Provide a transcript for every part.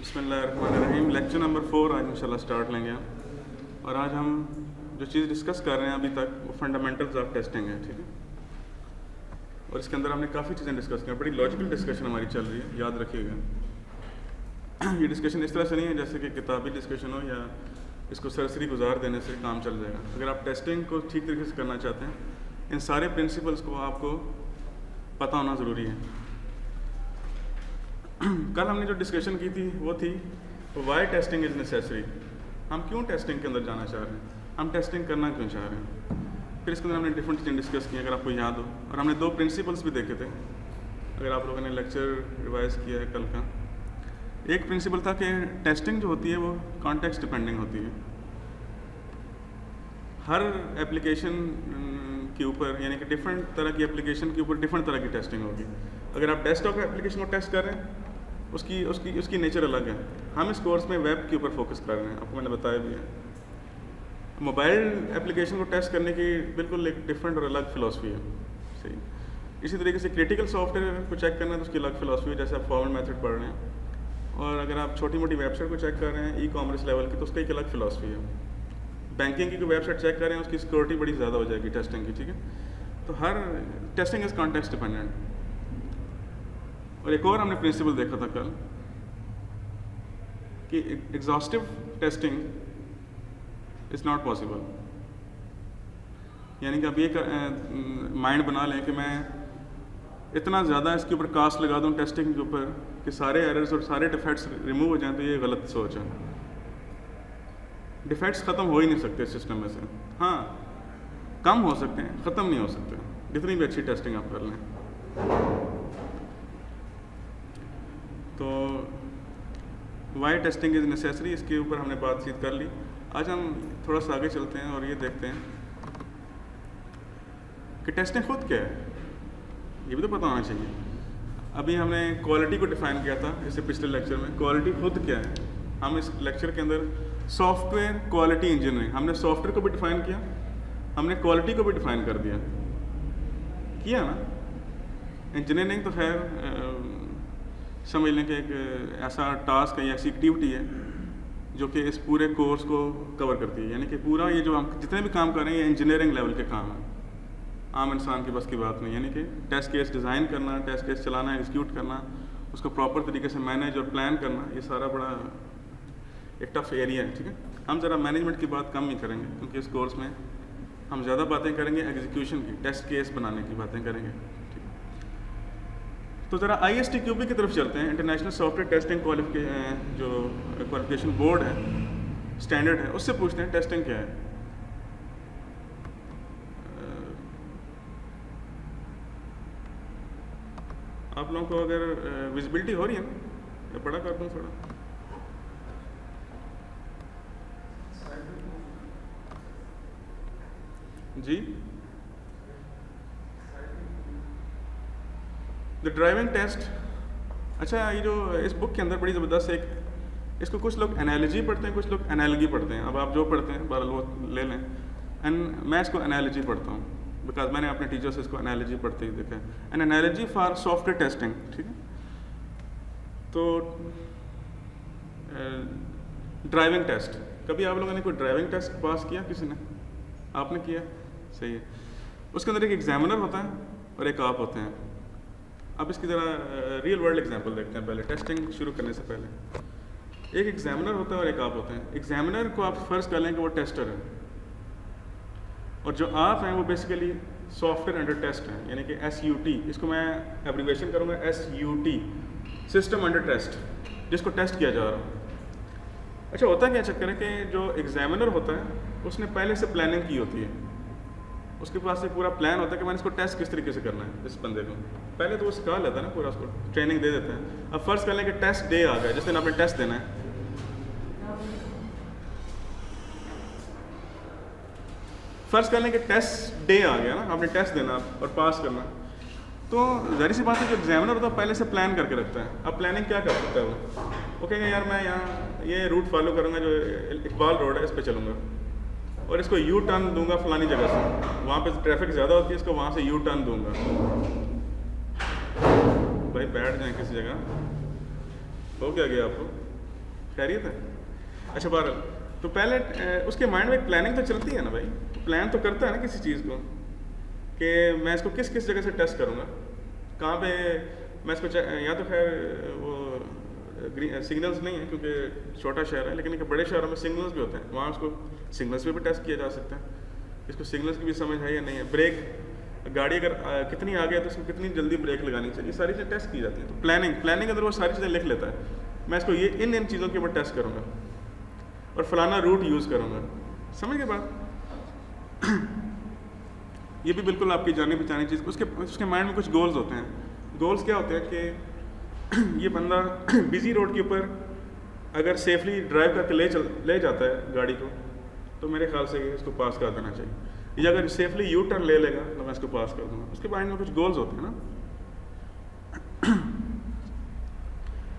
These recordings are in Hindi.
बिस्मिल्लाहिर्रहमानिर्रहीम। लेक्चर नंबर 4 आज इंशाल्लाह स्टार्ट लेंगे हम। और आज हम जो चीज़ डिस्कस कर रहे हैं अभी तक वो फंडामेंटल्स ऑफ टेस्टिंग है, ठीक है। और इसके अंदर हमने काफ़ी चीज़ें डिस्कस की, बड़ी लॉजिकल डिस्कशन हमारी चल रही है, याद रखिएगा। ये डिस्कशन इस तरह से नहीं है जैसे कि किताबी डिस्कशन हो या इसको सरसरी गुजार देने से काम चल जाएगा। अगर आप टेस्टिंग को ठीक तरीके से करना चाहते हैं, इन सारे प्रिंसिपल्स को आपको पता होना ज़रूरी है। कल हमने जो डिस्कशन की थी वो थी वाई टेस्टिंग इज़ नेसेसरी। हम क्यों टेस्टिंग के अंदर जाना चाह रहे हैं, हम टेस्टिंग करना क्यों चाह रहे हैं। फिर इसके अंदर हमने डिफरेंट चीज़ें डिस्कस की अगर आपको याद हो, और हमने 2 प्रिंसिपल्स भी देखे थे अगर आप लोगों ने लेक्चर रिवाइज किया है कल का। एक प्रिंसिपल था कि टेस्टिंग जो होती है वो कॉन्टेक्स्ट डिपेंडिंग होती है। हर एप्लीकेशन के ऊपर, यानी कि डिफरेंट तरह की एप्लीकेशन के ऊपर डिफरेंट तरह की टेस्टिंग होगी। अगर आप डेस्कटॉप एप्लीकेशन को टेस्ट कर रहे हैं, उसकी नेचर अलग है। हम इस कोर्स में वेब के ऊपर फोकस कर रहे हैं, आपको मैंने बताया भी है। मोबाइल एप्लीकेशन को टेस्ट करने की बिल्कुल एक डिफरेंट और अलग फ़िलासफ़ी है, सही। इसी तरीके से क्रिटिकल सॉफ्टवेयर को चेक करना है तो उसकी अलग फ़िलासफ़ी है, जैसे आप फॉर्मल मेथड पढ़ रहे हैं। और अगर आप छोटी मोटी वेबसाइट को चेक कर रहे हैं ई-कॉमर्स लेवल की, तो उसका एक अलग फ़िलासफ़ी है। बैंकिंग की कोई वेबसाइट चेक कर रहे हैं, उसकी सिक्योरिटी बड़ी ज़्यादा हो जाएगी टेस्टिंग की, ठीक है। तो हर टेस्टिंग इज़ कॉन्टेक्स्ट डिपेंडेंट। और एक और हमने प्रिंसिपल देखा था कल कि exhaustive testing is not possible. यानी कि आप ये माइंड बना लें कि मैं इतना ज़्यादा इसके ऊपर कास्ट लगा दूं टेस्टिंग के ऊपर कि सारे एरर्स और सारे डिफेक्ट्स रिमूव हो जाएं, तो ये गलत सोच है। डिफेक्ट्स ख़त्म हो ही नहीं सकते सिस्टम में से। हाँ, कम हो सकते हैं, ख़त्म नहीं हो सकते जितनी भी अच्छी टेस्टिंग आप कर लें। तो वाई टेस्टिंग इज़ नेसेसरी, इसके ऊपर हमने बातचीत कर ली। आज हम थोड़ा सा आगे चलते हैं और ये देखते हैं कि टेस्टिंग खुद क्या है, ये भी तो पता होना चाहिए। अभी हमने क्वालिटी को डिफ़ाइन किया था इससे पिछले लेक्चर में। क्वालिटी खुद क्या है, हम इस लेक्चर के अंदर सॉफ्टवेयर क्वालिटी इंजीनियरिंग, हमने सॉफ्टवेयर को भी डिफ़ाइन किया, हमने क्वालिटी को भी डिफ़ाइन कर किया ना। इंजीनियरिंग तो खैर समझ लें कि एक ऐसा टास्क है या ऐसी एक्टिविटी है जो कि इस पूरे कोर्स को कवर करती है। यानी कि पूरा ये जो हम जितने भी काम कर रहे हैं ये इंजीनियरिंग लेवल के काम हैं, आम इंसान की बस की बात नहीं। यानी कि टेस्ट केस डिज़ाइन करना, टेस्ट केस चलाना, एग्जीक्यूट करना, उसको प्रॉपर तरीके से मैनेज और प्लान करना, ये सारा बड़ा एक टफ एरिया है, ठीक है। हम ज़रा मैनेजमेंट की बात कम ही करेंगे क्योंकि इस कोर्स में हम ज़्यादा बातें करेंगे एग्जीक्यूशन की, टेस्ट केस बनाने की बातें करेंगे, ठीक है। तो ज़रा ISTQB की तरफ चलते हैं। इंटरनेशनल सॉफ्टवेयर टेस्टिंग जो क्वालिफिकेशन बोर्ड है, स्टैंडर्ड है, उससे पूछते हैं टेस्टिंग क्या है। आप लोगों को अगर विजिबिलिटी हो रही है ना, या बड़ा कर दूँ थोड़ा। जी, द ड्राइविंग टेस्ट। अच्छा, ये जो इस बुक के अंदर बड़ी ज़बरदस्त एक, इसको कुछ लोग एनालॉजी पढ़ते हैं, कुछ लोग एनालॉगी पढ़ते हैं। अब आप जो पढ़ते हैं बहरहाल वो ले लें। एंड मैं इसको एनालॉजी पढ़ता हूँ बिकॉज मैंने अपने टीचर से इसको एनालॉजी पढ़ते ही देखा है। N analogy for software testing, ठीक है। तो ड्राइविंग टेस्ट, कभी आप लोगों ने कोई ड्राइविंग टेस्ट पास किया? किसी ने? आपने किया? सही है। उसके अंदर एक एग्जामिनर होता है और एक आप होते हैं। अब इसकी ज़रा रियल वर्ल्ड एग्जांपल देखते हैं पहले, टेस्टिंग शुरू करने से पहले। एक एग्जामिनर होता है और एक आप होते हैं। एग्जामिनर को आप फ़र्ज़ कर लें कि वो टेस्टर है, और जो आप हैं वो बेसिकली सॉफ्टवेयर अंडर टेस्ट हैं, यानी कि SUT, इसको मैं एब्रीवेशन करूँगा SUT, सिस्टम अंडर टेस्ट, जिसको टेस्ट किया जा रहा है। अच्छा, होता क्या चक्कर है कि जो एग्जामिनर होता है उसने पहले से प्लानिंग की होती है, उसके पास एक पूरा प्लान होता है कि मैंने इसको टेस्ट किस तरीके से करना है। इस बंदे को पहले तो वो सिखा लेता है ना, पूरा उसको ट्रेनिंग दे देते हैं। अब फ़र्ज़ कर लें कि टेस्ट डे आ गया, जिस दिन आपने टेस्ट देना है। फ़र्ज़ कर लें कि टेस्ट डे आ गया ना, आपने टेस्ट देना और पास करना, तो ज़ाहिर सी बात है जो एग्जामिनर होता है पहले से प्लान करके रखता है। अब प्लानिंग क्या कर सकता है वो कहेगा यार मैं यहाँ ये रूट फॉलो करूँगा, जो इकबाल रोड है इस पर चलूँगा और इसको यू टर्न दूंगा फलानी जगह से, वहाँ पे ट्रैफिक ज़्यादा होती है, इसको वहाँ से यू टर्न दूंगा। भाई बैठ जाएं किसी जगह, हो क्या गया आपको? खैरियत है? अच्छा बहरहाल, तो पहले उसके माइंड में एक प्लानिंग तो चलती है ना भाई, प्लान तो करता है ना किसी चीज़ को कि मैं इसको किस किस जगह से टेस्ट करूँगा, कहाँ पे मैं इसको या तो खैर वो सिग्नल्स नहीं है क्योंकि छोटा शहर है, लेकिन एक बड़े शहरों में सिग्नल्स भी होते हैं, वहाँ उसको सिग्नल्स पे भी टेस्ट किया जा सकता है, इसको सिग्नल्स की भी समझ है या नहीं है। ब्रेक, गाड़ी अगर कितनी आगे है तो उसको कितनी जल्दी ब्रेक लगानी चाहिए, ये सारी चीज़ें टेस्ट की जाती हैं। तो प्लानिंग अंदर वो सारी चीज़ें लिख लेता है, मैं इसको ये इन चीज़ों के ऊपर टेस्ट करूँगा और फलाना रूट यूज़ करूँगा। समझ गए बात? ये भी बिल्कुल आपकी जानी पहचानी चीज़। उसके माइंड में कुछ गोल्स होते हैं। गोल्स क्या होते हैं कि ये बंदा बिजी रोड के ऊपर अगर सेफली ड्राइव करके ले जाता है गाड़ी को, तो मेरे ख्याल से इसको पास कर देना चाहिए। या अगर सेफली यू टर्न ले लेगा तो मैं इसको पास कर दूँगा। उसके माइंड में कुछ गोल्स होते हैं ना।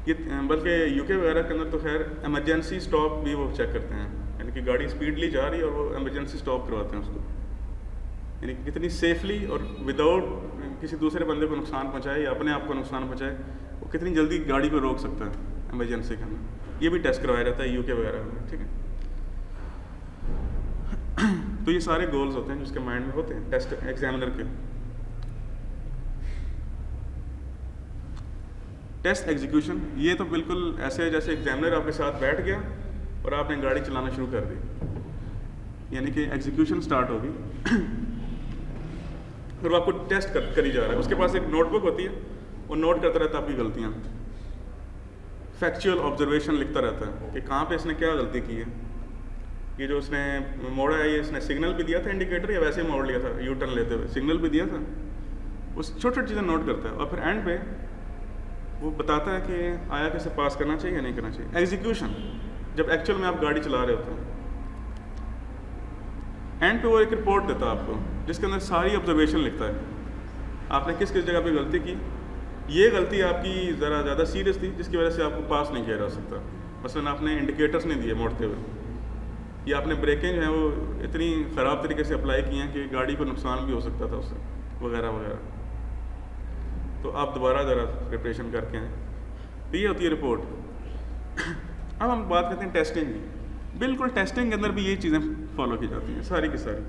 ये बल्कि यूके वगैरह के अंदर तो खैर इमरजेंसी स्टॉप भी वो चेक करते हैं, यानी कि गाड़ी स्पीडली जा रही है और वो इमरजेंसी स्टॉप करवाते हैं उसको, यानी कि कितनी सेफली और विदाउट किसी दूसरे बंदे को नुकसान पहुंचाए या अपने आप को नुकसान पहुंचाए, वो कितनी जल्दी गाड़ी को रोक सकता है इमरजेंसी के अंदर। ये भी टेस्ट करवाया जाता है यूके वगैरह में, ठीक है। तो ये सारे गोल्स होते हैं जिसके माइंड में होते हैं टेस्ट एग्जामिनर के। टेस्ट एग्जीक्यूशन, ये तो बिल्कुल ऐसे है जैसे एग्जामिनर आपके साथ बैठ गया और आपने गाड़ी चलाना शुरू कर दी, यानी कि एग्जीक्यूशन स्टार्ट होगी और वो आपको टेस्ट करी जा रहा है। उसके पास एक नोटबुक होती है, वो नोट करता रहता है आपकी गलतियाँ, फैक्चुअल ऑब्जर्वेशन लिखता रहता है कि कहाँ पे इसने क्या गलती की है। ये जो उसने मोड़ा है, ये इसने सिग्नल भी दिया था इंडिकेटर या वैसे ही मोड़ लिया था यू टर्न लेते हुए, सिग्नल भी दिया था, उस छोटी छोटी चीज़ें नोट करता है और फिर एंड पे वो बताता है कि आया कैसे पास करना चाहिए या नहीं करना चाहिए। एग्जीक्यूशन, जब एक्चुअल में आप गाड़ी चला रहे होते हैं, एंड पे वो एक रिपोर्ट देता है आपको जिसके अंदर सारी ऑब्जर्वेशन लिखता है, आपने किस किस जगह पे गलती की, ये गलती आपकी ज़रा ज़्यादा सीरियस थी जिसकी वजह से आपको पास नहीं किया जा सकता। मसलन आपने इंडिकेटर्स नहीं दिए मोड़ते हुए, या आपने ब्रेकें जो हैं वो इतनी ख़राब तरीके से अप्लाई की हैं कि गाड़ी को नुकसान भी हो सकता था उससे, वगैरह वगैरह। तो आप दोबारा ज़रा प्रिपरेशन करके आएँ। तो ये होती है रिपोर्ट। अब हम बात करते हैं टेस्टिंग की। बिल्कुल टेस्टिंग के अंदर भी ये चीज़ें फॉलो की जाती हैं, सारी की सारी,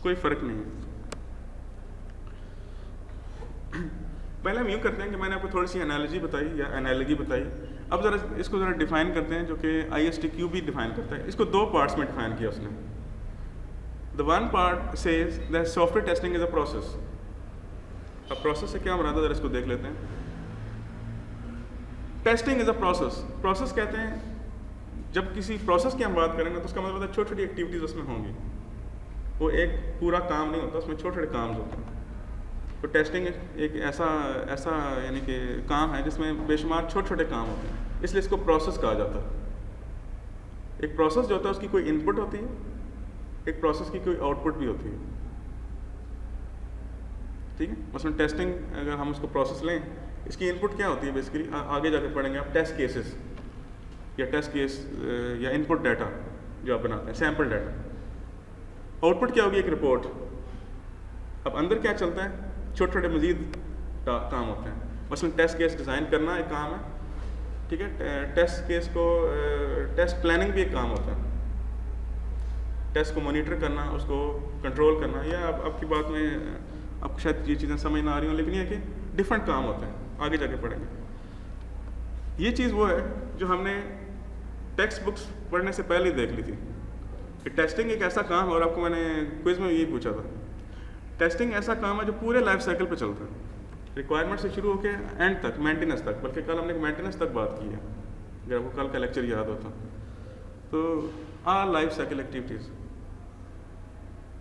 कोई फ़र्क नहीं है। पहले हम यूँ करते हैं कि मैंने आपको थोड़ी सी एनालॉजी बताई या एनालॉजी बताई। अब ज़रा इसको ज़रा डिफ़ाइन करते हैं, जो कि ISTQ भी डिफ़ाइन करता है। इसको दो पार्ट्स में डिफ़ाइन किया उसने। The one part says that software testing is a process. अब प्रोसेस से क्या मुराद है, ज़रा इसको देख लेते हैं। Testing is a process. Process कहते हैं, जब किसी प्रोसेस की हम बात करेंगे तो उसका मतलब है छोटी छोटी एक्टिविटीज़ उसमें होंगी, वो एक पूरा काम नहीं होता, उसमें छोटे छोटे काम होते हैं। तो टेस्टिंग एक ऐसा यानी कि काम है जिसमें बेशुमार छोटे छोटे काम होते हैं, इसलिए इसको प्रोसेस कहा जाता है। एक प्रोसेस जो होता है उसकी कोई इनपुट होती है, एक प्रोसेस की कोई आउटपुट भी होती है, ठीक है। मसलन टेस्टिंग अगर हम उसको प्रोसेस लें, इसकी इनपुट क्या होती है बेसिकली, आगे जाकर पढ़ेंगे आप, टेस्ट केसेस या टेस्ट केस या इनपुट डाटा जो आप बनाते हैं, सैम्पल डाटा। आउटपुट क्या होगी, एक रिपोर्ट। अब अंदर क्या चलता है, छोटे छोटे मजीद काम होते हैं। मसलन टेस्ट केस डिज़ाइन करना एक काम है, ठीक है। टेस्ट केस को टेस्ट प्लानिंग भी एक काम होता है, टेस्ट को मॉनिटर करना, उसको कंट्रोल करना। या आपकी बात में आपको शायद ये चीज़ें समझ ना आ रही हो, लेकिन ये कि डिफरेंट काम होते हैं, आगे जाके पढ़ेंगे। ये चीज़ वो है जो हमने टेक्स्ट बुक्स पढ़ने से पहले ही देख ली थी कि टेस्टिंग एक ऐसा काम है, और आपको मैंने क्विज में यही पूछा था, टेस्टिंग ऐसा काम है जो पूरे लाइफ साइकिल पे चलता है, रिक्वायरमेंट से शुरू होकर एंड तक, मेंटेनेंस तक। बल्कि कल हमने मेंटेनेंस तक बात की है, अगर आपको कल का लेक्चर याद हो तो ऑल लाइफ साइकिल एक्टिविटीज़।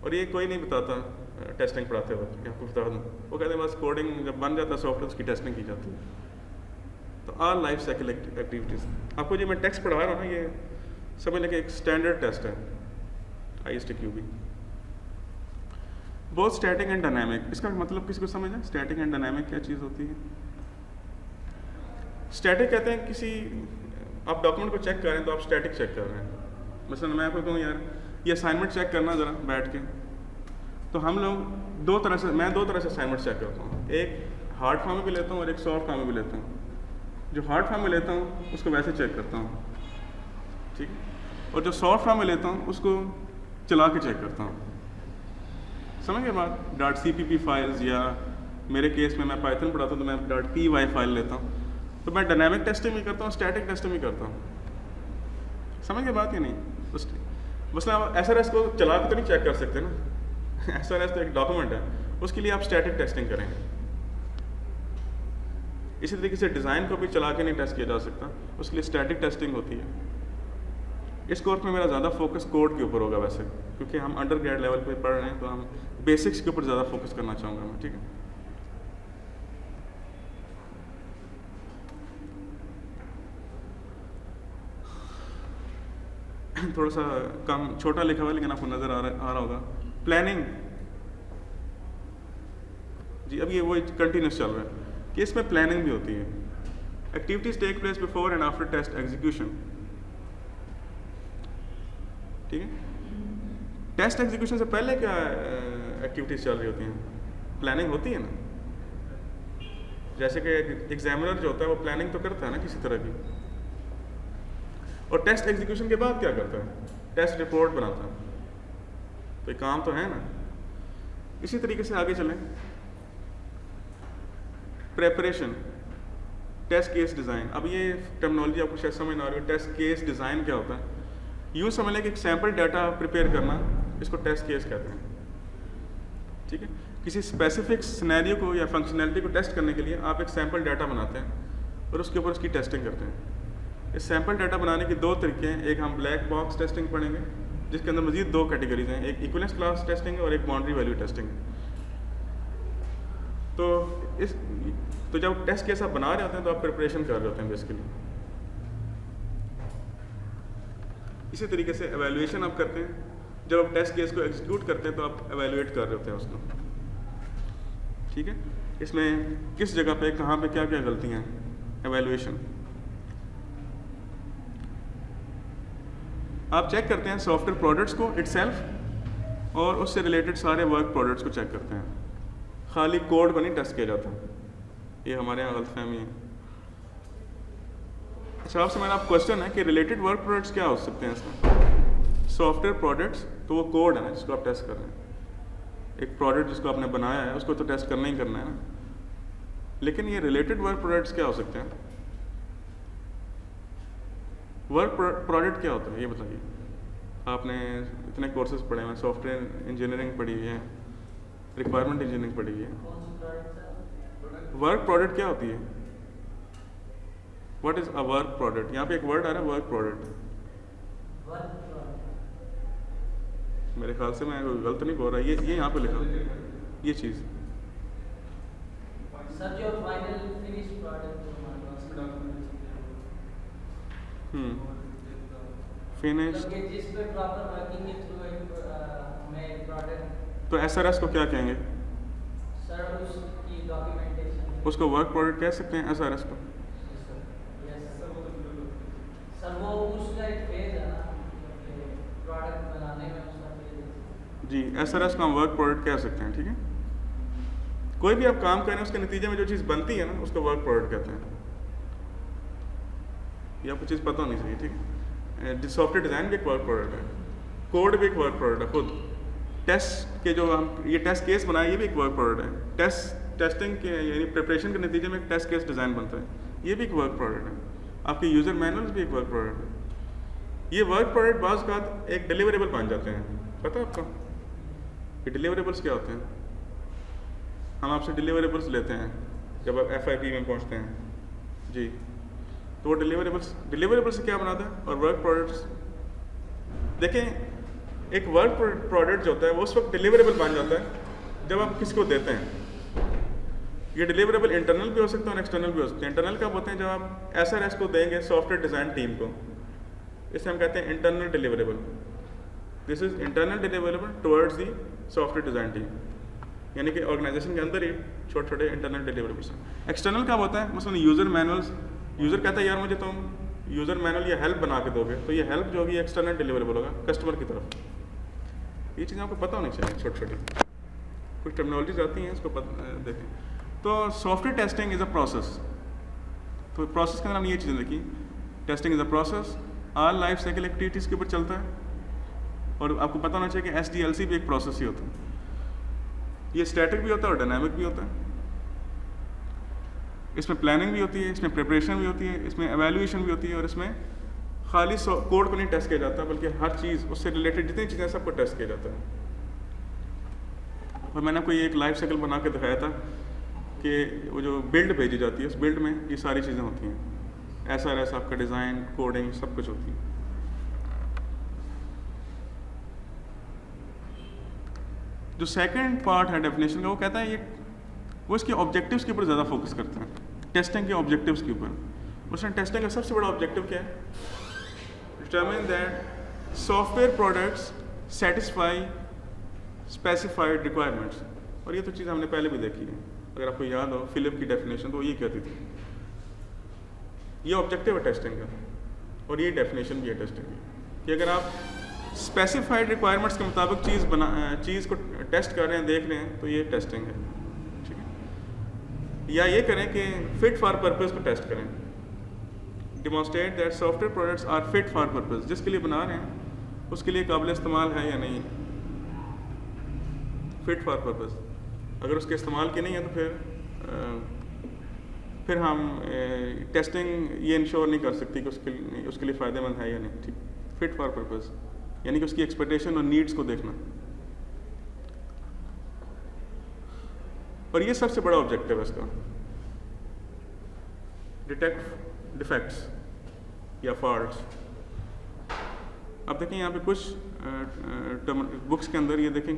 और ये कोई नहीं बताता टेस्टिंग पढ़ाते वक्त, आपको बता दूँ, वो कहते हैं बस कोडिंग जब बन जाता है सॉफ्टवेयर उसकी टेस्टिंग की जाती है। तो ऑल लाइफ साइकिल एक्टिविटीज़, आपको जो मैं टेक्स्ट पढ़ा रहा हूँ ना, ये समझ लें कि एक स्टैंडर्ड टेस्ट है ISTQ भी। बहुत स्टैटिक एंड डायनामिक, इसका मतलब किसी को समझ है स्टैटिक एंड डायनामिक क्या चीज़ होती है? स्टैटिक कहते हैं किसी, आप डॉक्यूमेंट को चेक कर रहे हैं तो आप स्टैटिक चेक कर रहे हैं। मसलन मैं आपको कहूँ यार ये असाइनमेंट चेक करना ज़रा बैठ के, तो हम लोग मैं दो तरह से असाइनमेंट चेक करता हूँ। एक हार्ड फॉर्म में भी लेता हूँ और एक सॉफ्ट फॉर्म में भी लेता हूँ। जो हार्ड फॉर्म में लेता हूँ उसको वैसे चेक करता हूँ ठीक है। और जो सॉफ्ट फॉर्म में लेता हूँ उसको चला के चेक करता हूँ। समझ गए बात? .cpp फाइल्स, या मेरे केस में मैं पाइथन पढ़ाता हूँ तो मैं .py फाइल लेता हूँ। तो मैं डायनामिक टेस्टिंग भी करता हूँ, स्टैटिक टेस्टिंग भी करता हूँ। समझ गए बात या नहीं? बस आप SRS को चला के तो नहीं चेक कर सकते ना। SRS तो एक डॉक्यूमेंट है, उसके लिए आप स्टैटिक टेस्टिंग करेंगे। इसी तरीके से डिज़ाइन को भी चला के नहीं टेस्ट किया जा सकता, उसके लिए स्टैटिक टेस्टिंग होती है। इस कोर्स में मेरा ज़्यादा फोकस कोड के ऊपर होगा वैसे, क्योंकि हम अंडर ग्रेड लेवल पे पढ़ रहे हैं, तो हम बेसिक्स के ऊपर ज़्यादा फोकस करना चाहूँगा मैं। ठीक है। थोड़ा सा कम छोटा लिखा हुआ है लेकिन आपको नज़र आ रहा होगा। प्लानिंग जी, अब ये वो कंटिन्यूस चल रहा है कि इसमें प्लानिंग भी होती है। Activities take place before and after test execution. ठीक है। टेस्ट एग्जीक्यूशन से पहले क्या एक्टिविटीज चल रही होती हैं? प्लानिंग होती है ना। जैसे कि एग्जामिनर जो होता है वो प्लानिंग तो करता है ना किसी तरह की, और टेस्ट एग्जीक्यूशन के बाद क्या करता है? टेस्ट रिपोर्ट बनाता है। तो ये काम तो है ना। इसी तरीके से आगे चलें। Preparation, test case design. अब ये टर्मिनोलॉजी आपको शायद समझ ना आ रही हो। टेस्ट केस डिज़ाइन क्या होता है? यूँ समझ लें कि एक सैम्पल डाटा प्रिपेयर करना, इसको टेस्ट केस कहते हैं। ठीक है। किसी स्पेसिफिक सिनेरियो को या फंक्शनैलिटी को टेस्ट करने के लिए आप एक सैम्पल डाटा बनाते हैं और उसके ऊपर उसकी टेस्टिंग करते हैं। इस सैम्पल डाटा बनाने के दो तरीके हैं। एक हम ब्लैक बॉक्स टेस्टिंग पढ़ेंगे, जिसके अंदर मजीद दो कैटेगरीज हैं, एक इक्विवेलेंस क्लास टेस्टिंग है और एक बाउंड्री वैल्यू टेस्टिंग है। तो जब टेस्ट केस आप बना रहे होते हैं तो आप प्रिपरेशन कर रहे होते हैं बेसिकली। इसी तरीके से एवेल्युएशन आप करते हैं। जब आप टेस्ट केस को एग्जीक्यूट करते हैं तो आप एवेल्युएट कर रहे होते हैं उसको। ठीक है। इसमें किस जगह पे, कहाँ पे, क्या क्या गलतियाँ हैं, एवेल्युएशन। आप चेक करते हैं सॉफ्टवेयर प्रोडक्ट्स को इटसेल्फ और उससे रिलेटेड सारे वर्क प्रोडक्ट्स को चेक करते हैं। खाली कोड को नहीं टेस्ट किया जाता, ये हमारे यहाँ गलतफहमी है। अच्छा, आपसे मेरा क्वेश्चन है कि रिलेटेड वर्क प्रोडक्ट्स क्या हो सकते हैं इसमें? सॉफ्टवेयर प्रोडक्ट्स तो वो कोड है ना जिसको आप टेस्ट कर रहे हैं। एक प्रोडक्ट जिसको आपने बनाया है उसको तो टेस्ट करना ही करना है ना। लेकिन ये रिलेटेड वर्क प्रोडक्ट्स क्या हो सकते हैं? वर्क प्रोडक्ट क्या होता है ये बताइए। आपने इतने कोर्सेज पढ़े हैं, सॉफ्टवेयर इंजीनियरिंग पढ़ी हुई है, रिक्वायरमेंट इंजीनियरिंग पढ़ी हुई है। वर्क प्रोडक्ट क्या होती है? What is a work product? यहाँ पे एक वर्ड आ रहा है, वर्क प्रोडक्ट। मेरे ख्याल से मैं गलत नहीं बोल रहा, ये यहाँ पे लिखा ये चीज़। सर जो फाइनल फिनिश प्रोडक्ट फिनिश, जिस पे प्रॉपर वर्किंग के थ्रू हमें प्रोडक्ट। तो SRS को क्या कहेंगे? सर उसकी डॉक्यूमेंटेशन, उसको वर्क प्रोडक्ट कह सकते हैं SRS को। सर वो उसका एक फेज है ना प्रोडक्ट बनाने में, उसका फेज जी। SRS को हम वर्क प्रोडक्ट कह सकते हैं। ठीक है। कोई भी आप काम करें उसके नतीजे में जो चीज़ बनती है ना उसको वर्क प्रोडक्ट कहते हैं। ये आपको चीज़ पता होनी चाहिए। ठीक है। सॉफ्टवेयर डिज़ाइन भी एक वर्क प्रोडक्ट है, कोड भी एक वर्क प्रोडक्ट है खुद। टेस्ट के जो हम ये टेस्ट केस बनाए ये भी एक वर्क प्रोडक्ट है। टेस्टिंग के यानी प्रिपरेशन के नतीजे में एक टेस्ट केस डिज़ाइन बनता है, ये भी एक वर्क प्रोडक्ट है। आपके यूज़र मैनुअल्स भी एक वर्क प्रोडक्ट है। ये वर्क प्रोडक्ट बाज़ का एक डिलीवरेबल बन जाते हैं। पता है आपको ये डिलीवरेबल्स क्या होते हैं? हम आपसे डिलीवरेबल्स लेते हैं जब आप FIP में पहुंचते हैं जी। तो वो डिलीवरेबल्स से क्या बनाता है? और वर्क प्रोडक्ट्स देखें, एक वर्क प्रोडक्ट जो होता है वो उस वक्त डिलीवरेबल बन जाता है जब आप किसी को देते हैं। ये डिलीवरेबल इंटरनल भी हो सकता है और एक्सटर्नल भी हो सकते हैं। इंटरनल कब होते हैं? जब आप SRS को देंगे सॉफ्टवेयर डिज़ाइन टीम को, इसे हम कहते हैं internal deliverable. This is internal deliverable towards the software design team, यानी कि ऑर्गेनाइजेशन के अंदर ही छोटे छोटे इंटरनल डिलीवरेबल्स हैं। एक्सटर्नल कब होता है? मसलन यूज़र मैनुअल्स, यूज़र कहता है यार मुझे तुम यूज़र मैनुअल या हेल्प बना के दोगे, तो ये हेल्प जो होगी एक्सटर्नल डिलीवरेबल होगा कस्टमर की तरफ। ये चीज़ें आपको पता होनी चाहिए छोटी छोटी, कुछ टर्मिनोलॉजीज आती हैं इसको देखें। तो software testing is a process. तो प्रोसेस के अंदर हमने ये चीज़ें देखी। Testing is a process, all life cycle activities के ऊपर चलता है। और आपको पता होना चाहिए कि SDLC भी एक प्रोसेस ही होता है। ये स्टैटिक भी होता है और डायनामिक भी होता है। इसमें प्लानिंग भी होती है, इसमें प्रिपरेशन भी होती है, इसमें एवेल्यूएशन भी होती है, और इसमें खाली कोड को नहीं टेस्ट किया जाता बल्कि हर चीज़ उससे रिलेटेड जितनी चीज़ें सबको टेस्ट किया जाता है। और मैंने आपको ये एक लाइफ साइकिल बना के दिखाया था कि वो जो बिल्ड भेजी जाती है उस बिल्ड में ये सारी चीज़ें होती हैं। SRS आपका डिज़ाइन, कोडिंग सब कुछ होती है। जो सेकंड पार्ट है डेफिनेशन का वो कहता है ये वो इसके ऑब्जेक्टिव्स के ऊपर ज़्यादा फोकस करते हैं, टेस्टिंग के ऑब्जेक्टिव्स के ऊपर। उसने टेस्टिंग का सबसे बड़ा ऑब्जेक्टिव क्या है? Determine that software products satisfy specified requirements. और ये तो चीज़ हमने पहले भी देखी है, अगर आपको याद हो फिलिप की डेफिनेशन तो ये कहती थी। ये ऑब्जेक्टिव है टेस्टिंग का, और ये डेफिनेशन भी है टेस्टिंग की कि अगर आप स्पेसिफाइड रिक्वायरमेंट्स के मुताबिक चीज़ को टेस्ट कर रहे हैं, देख रहे हैं, तो ये टेस्टिंग है, ठीक है। या ये करें कि फिट फॉर पर्पस को टेस्ट करें, demonstrate that software products are fit for purpose. जिसके लिए बना रहे हैं उसके लिए काबिल इस्तेमाल है या नहीं, फिट फॉर पर्पस। अगर उसके इस्तेमाल की नहीं है तो फिर हम टेस्टिंग ये इंश्योर नहीं कर सकती कि उसके लिए फ़ायदेमंद है या नहीं, ठीक। फिट फॉर पर्पस यानी कि उसकी एक्सपेक्टेशन और नीड्स को देखना। और ये सबसे बड़ा ऑब्जेक्टिव है इसका, डिटेक्ट डिफेक्ट्स या फॉल्ट्स। अब देखें यहाँ पे कुछ बुक्स के अंदर ये देखें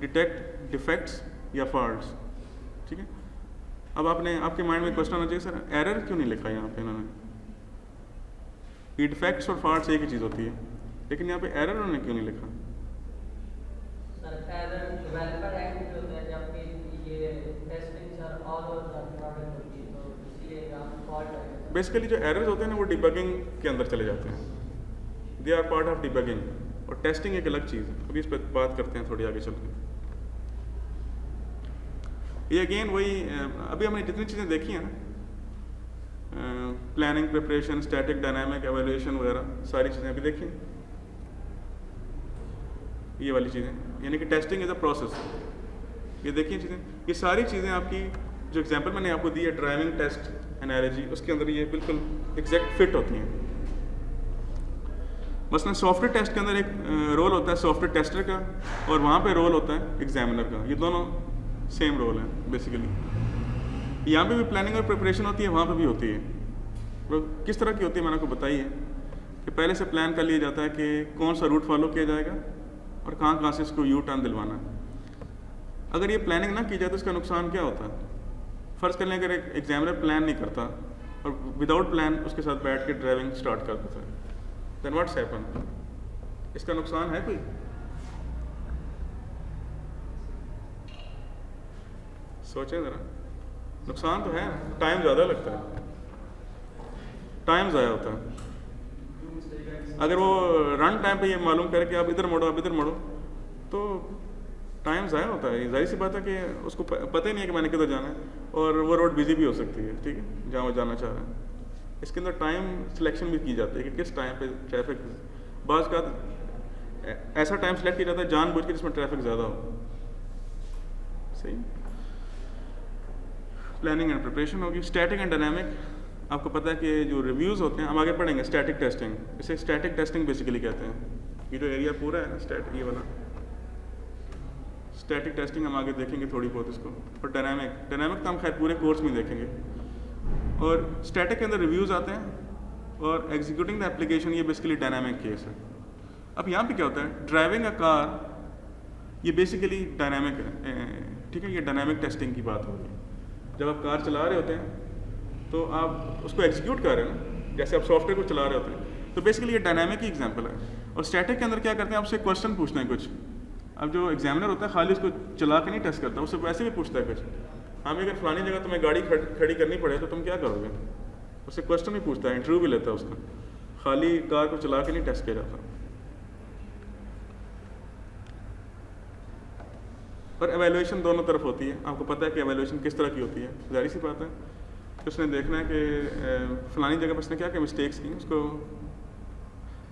डिटेक्ट डिफेक्ट्स या फॉल्ट्स, ठीक है। अब आपके माइंड में क्वेश्चन होना चाहिए, सर एरर क्यों नहीं लिखा यहाँ पे इन्होंने? ये डिफेक्ट्स और फॉल्ट्स एक ही चीज़ होती है, लेकिन यहाँ पे एरर उन्होंने क्यों नहीं लिखा? सर एरर डेवलपर एंड जो होता है, जबकि ये testing sir all over the product होती है, तो इसलिए यहाँ फॉल्ट है। बेसिकली जो एरर्स होते हैं ना वो डिबगिंग के अंदर चले जाते हैं, they are part of debugging, और टेस्टिंग एक अलग चीज़ है। अभी इस पर बात करते हैं थोड़ी आगे चल के। ये अगेन वही अभी हमने जितनी चीज़ें देखी हैं ना, planning, preparation, static, dynamic, evaluation वगैरह सारी चीज़ें अभी देखी, ये वाली चीज़ें, यानी कि टेस्टिंग इज़ अ प्रोसेस। ये देखिए चीज़ें, ये सारी चीज़ें आपकी जो एग्जांपल मैंने आपको दी है ड्राइविंग टेस्ट एनालॉजी, उसके अंदर ये बिल्कुल एग्जैक्ट फिट होती हैं। मसलन सॉफ्टवेयर टेस्ट के अंदर एक रोल होता है सॉफ्टवेयर टेस्टर का, और वहाँ पे रोल होता है एग्जामिनर का। ये दोनों सेम रोल है बेसिकली। यहाँ पे भी प्लानिंग और प्रिपरेशन होती है, वहाँ पे भी होती है। तो किस तरह की होती है मैंने आपको बताई है कि पहले से प्लान कर लिया जाता है कि कौन सा रूट फॉलो किया जाएगा और कहाँ से इसको यू टर्न दिलवाना है। अगर ये प्लानिंग ना की जाए तो इसका नुकसान क्या होता है? फ़र्ज़ कर लें अगर एक एग्जामिनर प्लान नहीं करता और विदाउट प्लान उसके साथ बैठ के ड्राइविंग स्टार्ट कर देता है, देन व्हाट्स हैपन? इसका नुकसान है कोई? सोचें ज़रा, नुकसान तो है, टाइम ज़्यादा लगता है, टाइम ज़ाया होता है। अगर वो रन टाइम पे ये मालूम करे कि आप इधर मोड़ो, आप इधर मोड़ो, तो टाइम ज़ाया होता है। जाहिर सी बात है कि उसको पता ही नहीं है कि मैंने किधर जाना है, और वो रोड बिजी भी हो सकती है, ठीक है, जहाँ वो जाना चाह रहा है। इसके अंदर टाइम सिलेक्शन भी की जाती है कि किस टाइम पे ट्रैफिक, बाज़ का ऐसा टाइम सेलेक्ट किया जाता है जानबूझ के जिसमें ट्रैफिक ज़्यादा हो। सही। प्लानिंग एंड प्रिपरेशन होगी। स्टैटिक एंड डायनामिक, आपको पता है कि जो रिव्यूज़ होते हैं, हम आगे पढ़ेंगे स्टैटिक टेस्टिंग, इसे स्टैटिक टेस्टिंग बेसिकली कहते हैं। ये जो एरिया पूरा है ना ये वाला स्टैटिक टेस्टिंग हम आगे देखेंगे थोड़ी बहुत इसको। और डायनामिक तो हम खैर पूरे कोर्स में देखेंगे। और स्टैटिक के अंदर रिव्यूज़ आते हैं, और एग्जीक्यूटिंग द एप्लीकेशन ये बेसिकली डायनामिक केस है। अब यहाँ पे क्या होता है, ड्राइविंग अ कार, ये बेसिकली डायनामिक है, ठीक है, ये डायनामिक टेस्टिंग की बात हो रही है। जब आप कार चला रहे होते हैं तो आप उसको एग्जीक्यूट कर रहे हैं ना, जैसे आप सॉफ्टवेयर को चला रहे होते हैं, तो बेसिकली ये डायनामिक ही एग्जांपल है। और स्टैटिक के अंदर क्या करते हैं, आपसे क्वेश्चन पूछते हैं कुछ। अब जो एग्जामिनर होता है खाली उसको चला के नहीं टेस्ट करता, उससे वैसे भी पूछता है कुछ, हमें अगर फलानी जगह तुम्हें गाड़ी खड़ी करनी पड़े तो तुम क्या करोगे, उससे क्वेश्चन भी पूछता है, इंटरव्यू भी लेता है उसका, खाली कार को चला के नहीं टेस्ट किया जाता। और एवेल्यूएशन दोनों तरफ होती है। आपको पता है कि एवेल्यूएशन किस तरह की होती है, जाहिर सी बात है कि उसने देखना है कि फलानी जगह पर उसने क्या क्या मिस्टेक्स की, उसको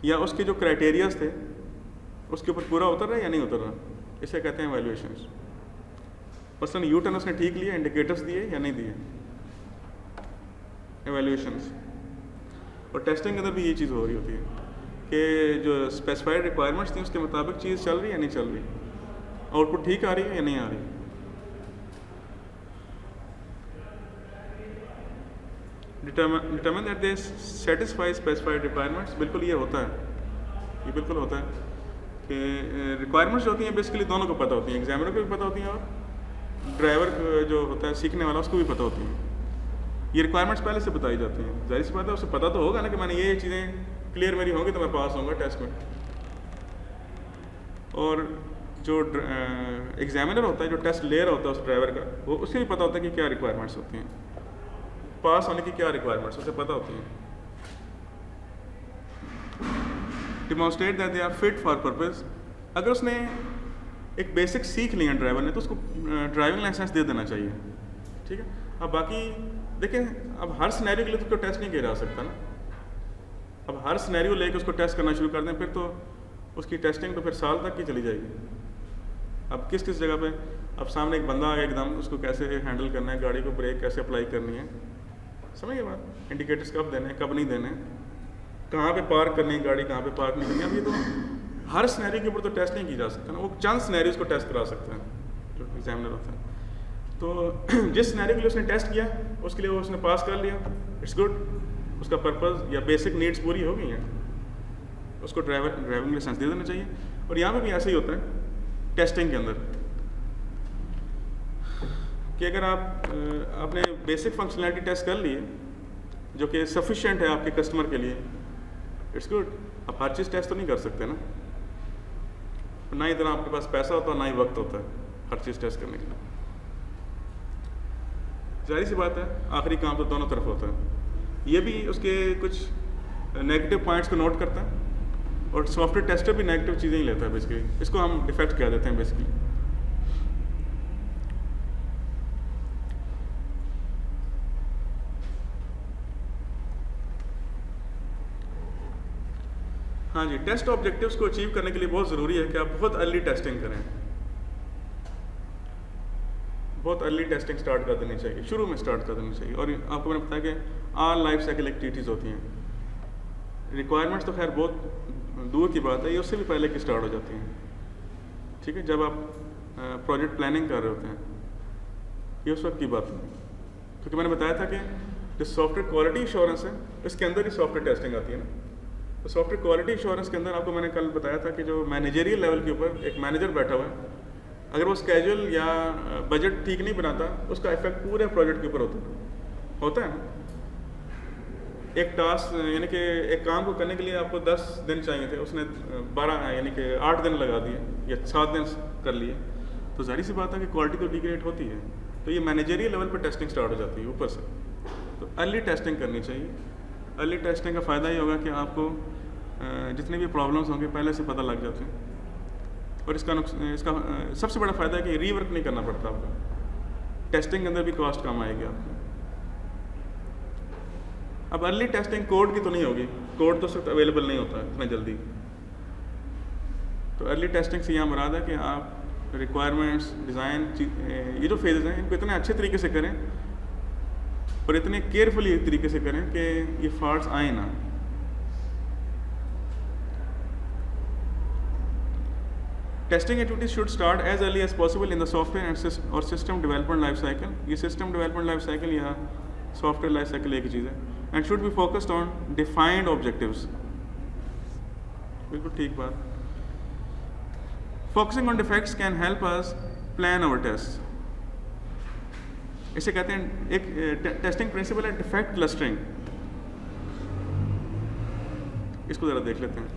या उसके जो क्राइटेरियाज थे उसके ऊपर पूरा उतर रहा है या नहीं उतर रहा, इसे कहते हैं वैल्यूएशंस। पर्सन यू टर्न उसने ठीक लिया, इंडिकेटर्स दिए या नहीं दिए, एवेल्यूएशंस। और टेस्टिंग के अंदर भी ये चीज़ हो रही होती है कि जो स्पेसिफाइड रिक्वायरमेंट्स थी उसके मुताबिक चीज़ चल रही है या नहीं चल रही, आउटपुट ठीक आ रही है या नहीं आ रही। Determine that they satisfy specified requirements, बिल्कुल ये होता है, ये बिल्कुल होता है कि रिक्वायरमेंट्स जो होती हैं बेसिकली दोनों को पता होती हैं, एग्जामिनर को भी पता होती हैं और ड्राइवर जो होता है सीखने वाला उसको भी पता होती हैं। ये रिक्वायरमेंट्स पहले से बताई जाती हैं, जाहिर सी बात है उसे पता तो होगा ना कि मैंने ये चीज़ें क्लियर मेरी होंगी तो मैं पास होऊंगा टेस्ट में। और जो एग्जामिनर होता है, जो टेस्ट ले रहा होता है उस ड्राइवर का, वो उसे भी पता होता है कि क्या रिक्वायरमेंट्स होती हैं, पास होने की क्या रिक्वायरमेंट्स उसे पता होती हैं। Demonstrate that they are fit for purpose. अगर उसने एक बेसिक सीख लिया ड्राइवर ने तो उसको ड्राइविंग लाइसेंस दे देना चाहिए, ठीक है। अब बाकी देखें, अब हर सिनेरियो के लिए तो उसको टेस्ट नहीं किया जा सकता ना। अब हर सिनेरियो लेके उसको टेस्ट करना शुरू कर दें फिर तो उसकी टेस्टिंग तो फिर साल तक की चली जाएगी। अब किस किस जगह पे, अब सामने एक बंदा आ गया एकदम, उसको कैसे हैंडल करना है, गाड़ी को ब्रेक कैसे अप्लाई करनी है, समझिए बात, इंडिकेटर्स कब देने कब नहीं देने, कहाँ पे पार्क करनी है गाड़ी, कहाँ पे पार्क नहीं करनी। अब ये तो हर सिनेरियो के ऊपर तो टेस्ट नहीं की जा सकता ना, वो चंद सिनेरियोज को टेस्ट करा सकते हैं जो एग्जामिनर होता है। तो जिस सिनेरियो के लिए उसने टेस्ट किया उसके लिए वो उसने पास कर लिया, इट्स गुड, उसका पर्पस या बेसिक नीड्स पूरी हो गई हैं, उसको ड्राइविंग लाइसेंस दे देना चाहिए। और यहाँ पे भी ऐसा ही होता है टेस्टिंग के अंदर कि अगर आपने बेसिक फंक्शनैलिटी टेस्ट कर ली है जो कि सफिशिएंट है आपके कस्टमर के लिए, इट्स गुड। आप हर चीज़ टेस्ट तो नहीं कर सकते ना, ना इतना आपके पास पैसा होता है ना ही वक्त होता है हर चीज़ टेस्ट करने के लिए। जाहिर सी बात है आखिरी काम तो दोनों तरफ होता है। ये भी उसके कुछ नेगेटिव पॉइंट्स को नोट करता है और सॉफ्टवेयर टेस्टर भी नेगेटिव चीज़ें ही लेता है बेसिकली, इसको हम डिफेक्ट कह देते हैं बेसिकली। हाँ जी, टेस्ट ऑब्जेक्टिव्स को अचीव करने के लिए बहुत ज़रूरी है कि आप बहुत अर्ली टेस्टिंग करें, बहुत अर्ली टेस्टिंग स्टार्ट कर देनी चाहिए, शुरू में स्टार्ट कर देनी चाहिए। और आपको मैंने बताया कि ऑल लाइफ साइकिल एक्टिविटीज़ होती हैं, रिक्वायरमेंट्स तो खैर बहुत दूर की बात है, ये उससे भी पहले की स्टार्ट हो जाती हैं, ठीक है। जब आप प्रोजेक्ट प्लानिंग कर रहे होते हैं ये उस वक्त की बात है, क्योंकि मैंने बताया था कि जो सॉफ्टवेयर क्वालिटी इंश्योरेंस है इसके अंदर ही सॉफ्टवेयर टेस्टिंग आती है ना। तो सॉफ्टवेयर क्वालिटी इंश्योरेंस के अंदर आपको मैंने कल बताया था कि जो मैनेजरियल लेवल के ऊपर एक मैनेजर बैठा हुआ है, अगर वो स्केड्यूल या बजट ठीक नहीं बनाता उसका इफेक्ट पूरे प्रोजेक्ट के ऊपर होता है ना। एक टास्क यानी कि एक काम को करने के लिए आपको 10 दिन चाहिए थे, उसने 12 यानी कि 8 दिन लगा दिए या 7 दिन कर लिए, तो जाहिर सी बात है कि क्वालिटी तो डिग्रेड होती है। तो ये मैनेजरियल लेवल पर टेस्टिंग स्टार्ट हो जाती है ऊपर से। तो अर्ली टेस्टिंग करनी चाहिए। अर्ली टेस्टिंग का फ़ायदा ये होगा कि आपको जितने भी प्रॉब्लम्स होंगे पहले से पता लग जाते हैं, और इसका सबसे बड़ा फ़ायदा है कि रीवर्क नहीं करना पड़ता आपको, टेस्टिंग के अंदर भी कॉस्ट कम आएगी आपको। अब अर्ली टेस्टिंग कोड की तो नहीं होगी, कोड तो सिर्फ अवेलेबल नहीं होता इतना जल्दी। तो अर्ली टेस्टिंग से यहाँ मुराद है कि आप रिक्वायरमेंट्स, डिज़ाइन, ये जो फेजेस हैं इनको इतने अच्छे तरीके से करें और इतने केयरफुली तरीके से करें कि ये फॉल्ट्स आए ना। Testing activities should start as early as possible in the software and और सिस्टम डेवलपमेंट लाइफ साइकिल। ये सिस्टम डेवलपमेंट लाइफ साइकिल या सॉफ्टवेयर लाइफ साइकिल एक चीज़ है। And should be focused on defined objectives, बिल्कुल ठीक बात। Focusing on defects can help us plan our test. इसे कहते हैं, एक टेस्टिंग प्रिंसिपल है डिफेक्ट क्लस्टरिंग। इसको ज़रा देख लेते हैं।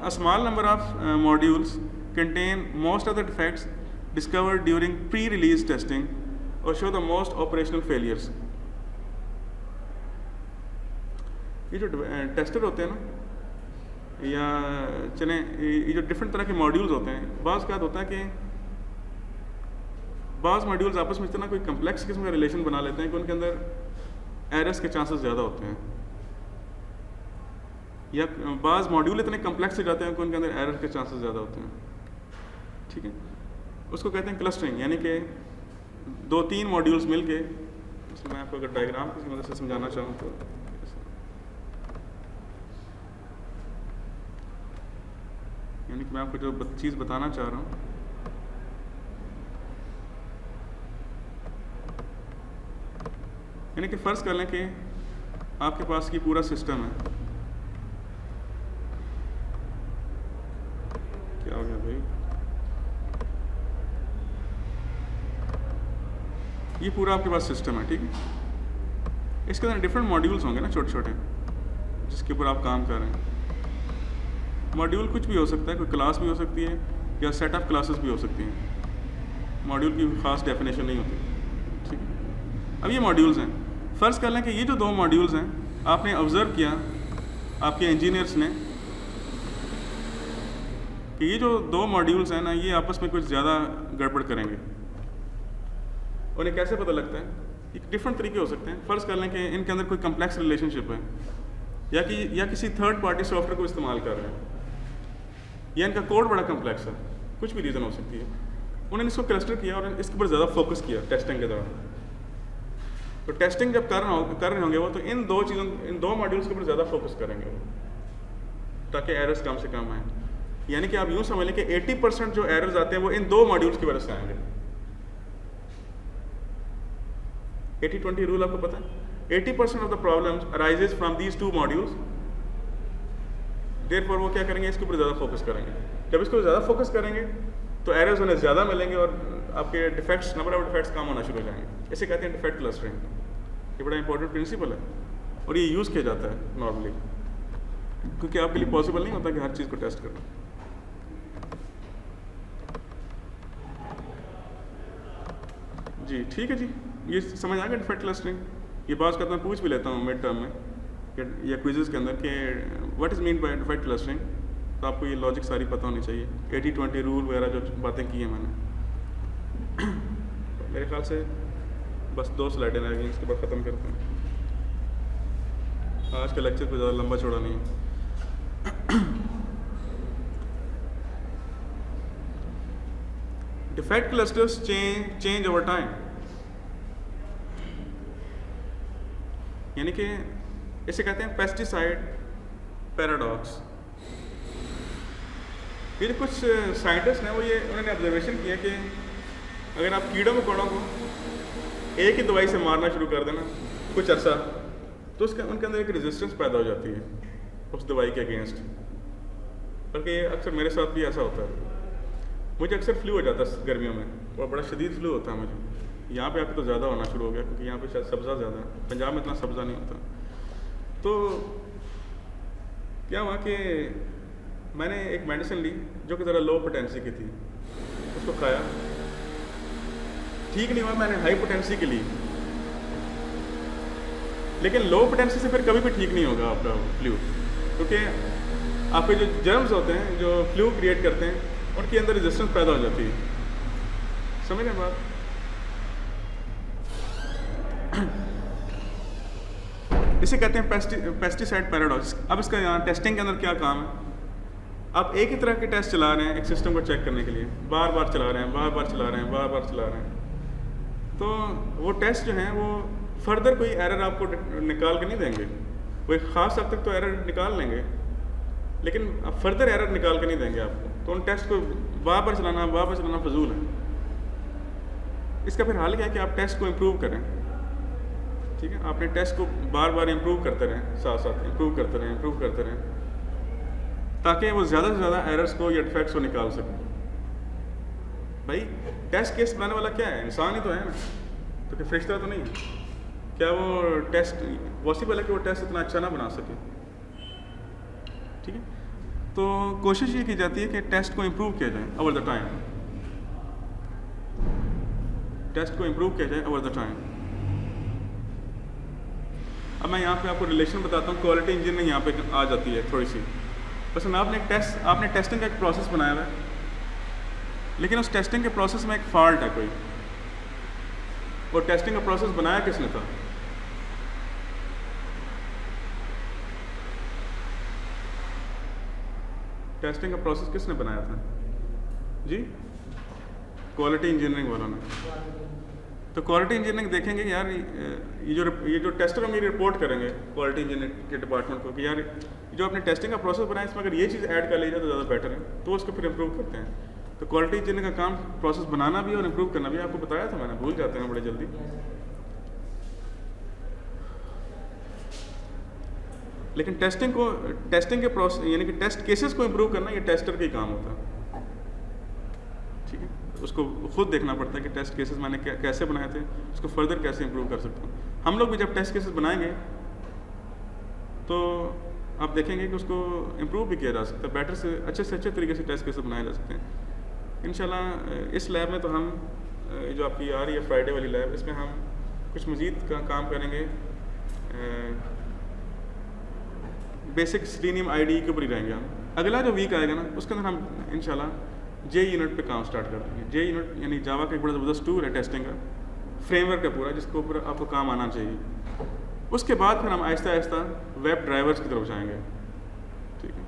A small number of modules contain most of the defects discovered during pre-release testing or show the most operational failures. ये जो टेस्टर होते हैं ना, या चलें ये जो डिफरेंट तरह के मॉड्यूल्स होते हैं, बाज़ क्या होता है कि बाज़ मॉड्यूल्स आपस में इतना कोई कम्प्लेक्स किस्म का रिलेशन बना लेते हैं कि उनके अंदर एरर्स के चांसेस ज़्यादा होते हैं, या बाज़ मॉड्यूल इतने कम्प्लेक्स हो जाते हैं कि उनके अंदर एरर के चांसेस ज़्यादा होते हैं, ठीक है। उसको कहते हैं क्लस्टरिंग, यानी कि 2-3 मॉड्यूल्स मिल के, मैं आपको अगर डायग्राम की मदद से समझाना चाहूँ तो यानी कि मैं आपको जो चीज़ बताना चाह रहा हूँ, यानी कि फ़र्ज़ कर लें कि आपके पास ये पूरा सिस्टम है। क्या हो गया भाई? ये पूरा आपके पास सिस्टम है, ठीक है। इसके अंदर डिफरेंट मॉड्यूल्स होंगे ना, छोटे छोटे, जिसके ऊपर आप काम कर रहे हैं। मॉड्यूल कुछ भी हो सकता है, कोई क्लास भी हो सकती है या सेट ऑफ क्लासेस भी हो सकती हैं। मॉड्यूल की ख़ास डेफिनेशन नहीं होती, ठीक है। अब ये मॉड्यूल्स हैं, फ़र्ज़ कर लें कि ये जो 2 मॉड्यूल्स हैं, आपने ऑब्ज़र्व किया आपके इंजीनियर्स ने कि ये जो 2 मॉड्यूल्स हैं ना, ये आपस में कुछ ज़्यादा गड़बड़ करेंगे। उन्हें कैसे पता लगता है? एक डिफरेंट तरीके हो सकते हैं। फ़र्ज़ कर लें कि इनके अंदर कोई कम्प्लेक्स रिलेशनशिप है, या किसी थर्ड पार्टी सॉफ्टवेयर को इस्तेमाल कर रहे हैं, या इनका कोड बड़ा कम्प्लेक्स है, कुछ भी रीज़न हो सकती है। उन्होंने इसको क्लस्टर किया और इसके ऊपर ज़्यादा फोकस किया टेस्टिंग के दौरान। तो टेस्टिंग जब कर रहे होंगे वो, तो इन 2 मॉड्यूल्स के ऊपर ज़्यादा फोकस करेंगे वो, ताकि एरर्स कम से कम आएँ। यानी कि आप यूँ समझ लें कि 80% जो एरर्स आते हैं वो इन 2 मॉड्यूल्स की वजह से आएंगे। 80-20 रूल आपको पता है? 80% of the problems arises from these 2 modules. Therefore वो क्या करेंगे, इसके ऊपर ज़्यादा फोकस करेंगे। जब इसको ज़्यादा फोकस करेंगे तो एरर्स उन्हें ज़्यादा मिलेंगे और आपके डिफेक्ट्स, नंबर ऑफ डिफेक्ट्स कम होना शुरू हो जाएंगे। इसे कहते हैं डिफेक्ट क्लस्टरिंग। ये बड़ा इंपॉर्टेंट प्रिंसिपल है और ये यूज़ किया जाता है नॉर्मली, क्योंकि आपके लिए पॉसिबल नहीं होता कि हर चीज़ को टेस्ट करना। जी ठीक है जी, ये समझ आ गया डिफेक्ट क्लस्टरिंग। ये बात करता मैं पूछ भी लेता हूँ मिड टर्म में या क्विज़ेस के अंदर कि what is mean by defect clustering. तो आपको ये लॉजिक सारी पता होनी चाहिए, 80-20 रूल वगैरह जो बातें की हैं मैंने। मेरे ख्याल से बस 2 स्लाइडें रह गई, इसके बाद ख़त्म करते हैं। आज का लेक्चर कोई ज़्यादा लंबा चौड़ा नहीं है। Defect clusters change over time, यानी कि इसे कहते हैं पेस्टिसाइड पैराडॉक्स। ये जो कुछ साइंटिस्ट हैं वो उन्होंने ऑब्जर्वेशन किया कि अगर आप कीड़ों मकोड़ों को एक ही दवाई से मारना शुरू कर देना कुछ अर्सा, तो उनके अंदर एक रेजिस्टेंस पैदा हो जाती है उस दवाई के अगेंस्ट। बल्कि अक्सर मेरे साथ भी ऐसा होता है। मुझे अक्सर फ्लू हो जाता है गर्मियों में, और बड़ा शदीद फ्लू होता है मुझे। यहाँ पे आके तो ज़्यादा होना शुरू हो गया, क्योंकि यहाँ पे शायद सब्ज़ा ज़्यादा है, पंजाब में इतना सब्ज़ा नहीं होता। तो क्या हुआ कि मैंने एक मेडिसिन ली जो कि ज़रा लो पोटेंसी की थी, उसको खाया, ठीक नहीं हुआ। मैंने हाई पोटेंसी की ली, लेकिन लो पोटेंसी से फिर कभी भी ठीक नहीं होगा आपका फ्लू, क्योंकि आपके जो जर्म्स होते हैं जो फ्लू क्रिएट करते हैं, उनके अंदर रेजिस्टेंस पैदा हो जाती है। समझ रहे बात? इसे कहते हैं पेस्टिसाइड पैराडॉक्स। अब इसका यहाँ टेस्टिंग के अंदर क्या काम है? आप एक ही तरह के टेस्ट चला रहे हैं एक सिस्टम को चेक करने के लिए, बार बार चला रहे हैं, बार बार चला रहे हैं, बार बार चला रहे हैं। तो वो टेस्ट जो हैं वो फर्दर कोई एरर आपको निकाल के नहीं देंगे। वो एक ख़ास हद तक तो एरर निकाल लेंगे, लेकिन फर्दर एरर निकाल के नहीं देंगे आपको। तो उन टेस्ट को बार बार चलाना फजूल है। इसका फिर हाल क्या है कि आप टेस्ट को इम्प्रूव करें, ठीक है। आपने टेस्ट को बार बार इम्प्रूव करते रहें, साथ साथ इम्प्रूव करते रहें, ताकि वो ज़्यादा से ज़्यादा एरर्स को या डिफेक्ट्स को निकाल सकें। भाई टेस्ट केस बनाने वाला क्या है? इंसान ही तो है ना, तो क्या फरिश्ता तो नहीं है? क्या वो टेस्ट पॉसिबल है कि वो टेस्ट इतना अच्छा ना बना सके? ठीक है। तो कोशिश ये की जाती है कि टेस्ट को इम्प्रूव किया जाए over the time, over the time. अब मैं यहाँ पे आपको रिलेशन बताता हूँ, क्वालिटी इंजीनियरिंग यहाँ पे आ जाती है थोड़ी सी। बस आपने टेस्टिंग का एक प्रोसेस बनाया हुआ है, लेकिन उस टेस्टिंग के प्रोसेस में एक फॉल्ट है कोई, और टेस्टिंग का प्रोसेस बनाया किसने था? टेस्टिंग का प्रोसेस किसने बनाया था जी? क्वालिटी इंजीनियरिंग वालों ने। तो क्वालिटी इंजीनियरिंग देखेंगे यार ये जो टेस्टर होंगे रिपोर्ट करेंगे क्वालिटी इंजीनियरिंग के डिपार्टमेंट को कि यार जो आपने टेस्टिंग का प्रोसेस बनाया इसमें अगर ये चीज़ ऐड कर ली जाए तो ज़्यादा बेटर है, तो उसको फिर इम्प्रूव करते हैं। तो क्वालिटी इंजीनियरिंग का काम प्रोसेस बनाना भी और इम्प्रूव करना भी। आपको बताया था मैंने, भूल जाते हैं बड़े जल्दी। लेकिन टेस्टिंग के प्रोसेस यानी कि टेस्ट केसेस को इम्प्रूव करना ये टेस्टर का ही काम होता है, ठीक है। उसको खुद देखना पड़ता है कि टेस्ट केसेस मैंने कैसे बनाए थे, उसको फर्दर कैसे इम्प्रूव कर सकता हूँ। हम लोग भी जब टेस्ट केसेस बनाएंगे तो आप देखेंगे कि उसको इम्प्रूव भी किया जा सकता है, बेटर से अच्छे तरीके से टेस्ट केसेस बनाए जा सकते हैं इंशाल्लाह। इस लैब में तो हम जो आपकी आ रही है फ्राइडे वाली लैब, इसमें हम कुछ मज़ीद का काम करेंगे, बेसिक सेलेनियम आईडी के ऊपर ही रहेंगे हम। अगला जो वीक आएगा ना उसके अंदर हम इंशाल्लाह जे यूनिट पे काम स्टार्ट कर देंगे। जे यूनिट यानी जावा का एक बड़ा ज़बरदस्त टूल है टेस्टिंग का, फ्रेमवर्क है पूरा, जिसके ऊपर आपको काम आना चाहिए। उसके बाद फिर हम आहिस्ता आहिस्ता वेब ड्राइवर्स की तरफ जाएंगे, ठीक है।